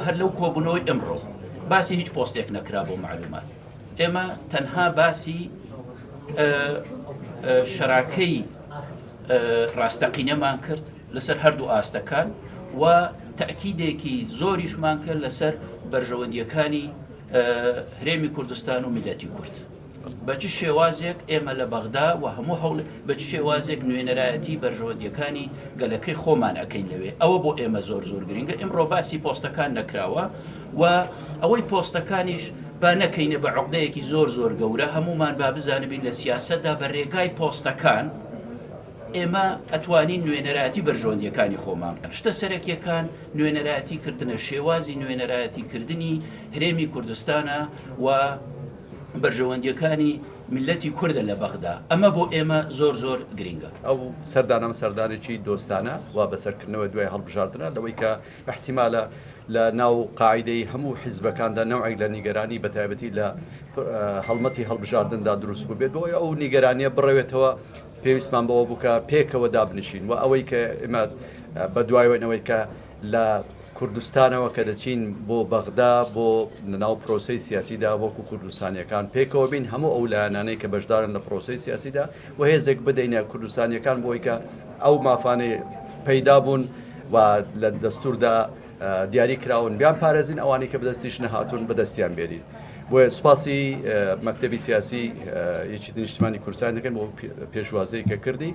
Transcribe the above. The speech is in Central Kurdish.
هەر لەو کۆبوونەوەی ئەمڕۆ باسی هیچ پۆستێک نەکرا بۆ معلومات. ئێمە تەنها باسی شەراکەی ڕاستەقینەمان کرد لەسەر هەردوو ئاستەکان و تەکیدێکی زۆریشمان کرد لەسەر بەرژەوەندیەکانی هەرێمی کوردستان و میلەتی کورد. بە چ شێوازێک ئێمە لە بەغدا و هەموو هەوڵ بە چ شێوازێک نوێنەرایەتی بەرژەوەندیەکانی گەلەکەی خۆمان ئەەکەین لەوێ. ئەوە بۆ ئێمە زۆر گرنگە. ئەمڕۆ باسی پۆستەکان نەکراوە و ئەوەی پۆستەکانیش با نەکەینە بە عقدەیەکی زۆر گەورە. هەمومان با بزانبین لە سیاسەتدا بە ڕێگای پۆستەکان ئێمە ئەتوانین نوێنەرایەتی بەرژەوەندیەکانی خۆمان بکەن. شتە سەرەکیەکان نوێنەرایەتی کردنە شێوازی نوێنەرایەتی کردنی هەرێمی کوردستانە و بەرژەوەندیەکانی میلەتی کوردە لە بەغدا. ئەمە بۆ ئێمە زۆر گرنگە. ئەو سەردانم سەردانێکی دۆستانە و بەسەرکردنەوە دوای هەڵبژاردنە لەوەی کە احتیمالە لە ناو قاعدەی هەموو حیزبەکاندا نەوعێک لە نیگەرانی بەتایبەتی لە هەڵمەتی هەڵبژاردندا دروست بوو بێت. بۆی ئەو نیگەرانیە بڕێوێتەوە پێویستمان بەوە بووکە پێکەوە دابنشین و ئەوەی کە ئێمە بە دوایەوەی کە لە کوردستانەوە کە دەچین بۆ بەغدا بۆ ناو پرۆسەی سیاسیدا وەکو کوردستانیەکان پێکەوە بین هەموو ئەو لایەنانەی کە بەشدارن لە پرۆسەی سیاسیدا و هێزێک بدەینە کوردستانیەکان بۆی کە ئەو مافانەی پەیدا بوون و لە دەستوردا دیاری کراون بیان پارێزین ئەوانی کە بەدەستیش نەهاتوون بەدەستیان بێرین. بۆیە سوپاسی مەکتەبی سیاسی یەکێتی نیشتیمانی کوردستان دەکەن بۆ پێشوازەی کە کردی.